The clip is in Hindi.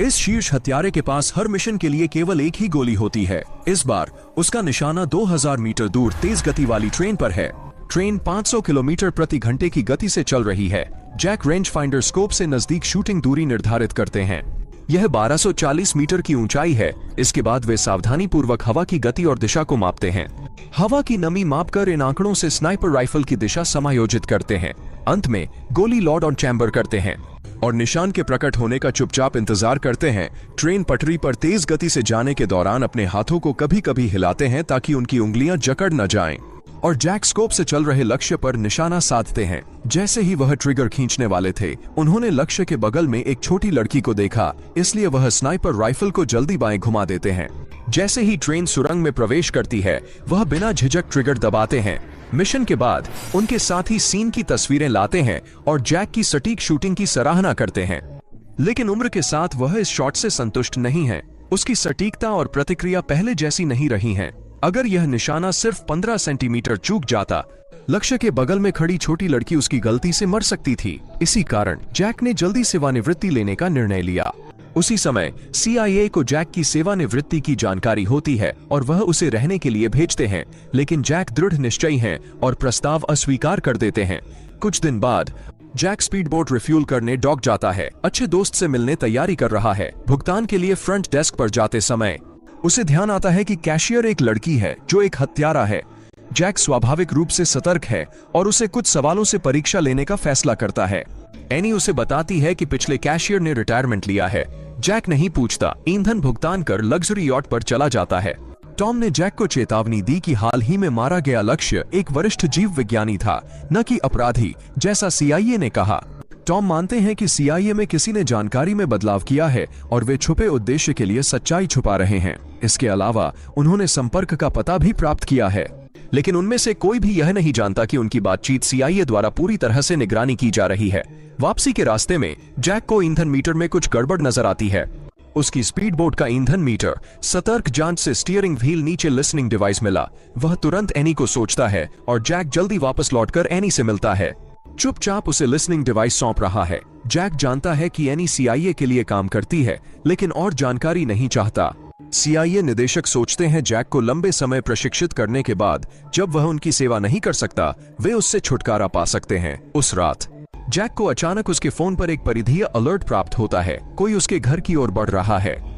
इस शीर्ष हत्यारे के पास हर मिशन के लिए केवल एक ही गोली होती है। इस बार उसका निशाना 2000 मीटर दूर तेज गति वाली ट्रेन पर है। ट्रेन 500 किलोमीटर प्रति घंटे की गति से चल रही है। जैक रेंज फाइंडर स्कोप से नजदीक शूटिंग दूरी निर्धारित करते हैं। यह 1240 मीटर की ऊंचाई है। इसके बाद वे सावधानी पूर्वक हवा की गति और दिशा को मापते हैं। हवा की नमी मापकर इन आंकड़ों से स्नाइपर राइफल की दिशा समायोजित करते हैं। अंत में गोली लॉड ऑन चैम्बर करते हैं और निशान के प्रकट होने का चुपचाप इंतजार करते हैं। ट्रेन पटरी पर तेज गति से जाने के दौरान अपने हाथों को कभी कभी हिलाते हैं ताकि उनकी उंगलियां जकड़ न जाएं, और जैक स्कोप से चल रहे लक्ष्य पर निशाना साधते हैं। जैसे ही वह ट्रिगर खींचने वाले थे, उन्होंने लक्ष्य के बगल में एक छोटी लड़की को देखा, इसलिए वह स्नाइपर राइफल को जल्दी बाएं घुमा देते हैं। जैसे ही ट्रेन सुरंग में प्रवेश करती है, वह बिना झिझक ट्रिगर दबाते हैं। मिशन के बाद उनके साथी सीन की तस्वीरें लाते हैं और जैक की सटीक शूटिंग की सराहना करते हैं। लेकिन उम्र के साथ वह इस शॉट से संतुष्ट नहीं है। उसकी सटीकता और प्रतिक्रिया पहले जैसी नहीं रही हैं। अगर यह निशाना सिर्फ 15 सेंटीमीटर चूक जाता, लक्ष्य के बगल में खड़ी छोटी लड़की उसकी गलती से मर सकती थी। इसी कारण जैक ने जल्दी सेवानिवृत्ति लेने का निर्णय लिया। उसी समय CIA को जैक की सेवानिवृत्ति की जानकारी होती है और वह उसे रहने के लिए भेजते हैं, लेकिन जैक दृढ़ निश्चयी हैं और प्रस्ताव अस्वीकार कर देते हैं। कुछ दिन बाद जैक स्पीड बोट रिफ्यूल करने डॉक जाता है। अच्छे दोस्त से मिलने तैयारी कर रहा है। भुगतान के लिए फ्रंट डेस्क पर जाते समय उसे ध्यान आता है कि कैशियर एक लड़की है जो एक हत्यारा है। जैक स्वाभाविक रूप से सतर्क है और उसे कुछ सवालों से परीक्षा लेने का फैसला करता है। एनी उसे बताती है कि पिछले कैशियर ने रिटायरमेंट लिया है। जैक नहीं पूछता, ईंधन भुगतान कर लग्जरी यॉट पर चला जाता है। टॉम ने जैक को चेतावनी दी कि हाल ही में मारा गया लक्ष्य एक वरिष्ठ जीव विज्ञानी था, न कि अपराधी, जैसा CIA ने कहा। टॉम मानते हैं कि CIA में किसी ने जानकारी में बदलाव किया है और वे छुपे उद्देश्य के लिए सच्चाई छुपा रहे हैं। इसके अलावा उन्होंने संपर्क का पता भी प्राप्त किया है, लेकिन उनमें से कोई भी यह नहीं जानता कि उनकी बातचीत CIA द्वारा पूरी तरह से निगरानी की जा रही है। वापसी के रास्ते में जैक को ईंधन मीटर में कुछ गड़बड़ नजर आती है। उसकी स्पीड बोट का ईंधन मीटर सतर्क जांच से स्टीयरिंग व्हील नीचे लिसनिंग डिवाइस मिला। वह तुरंत एनी को सोचता है और जैक जल्दी वापस लौटकर एनी से मिलता है। चुपचाप उसे लिसनिंग डिवाइस सौंप रहा है। जैक जानता है कि एनी CIA के लिए काम करती है, लेकिन और जानकारी नहीं चाहता। CIA निदेशक सोचते हैं जैक को लंबे समय प्रशिक्षित करने के बाद जब वह उनकी सेवा नहीं कर सकता, वे उससे छुटकारा पा सकते हैं। उस रात जैक को अचानक उसके फोन पर एक परिधीय अलर्ट प्राप्त होता है। कोई उसके घर की ओर बढ़ रहा है।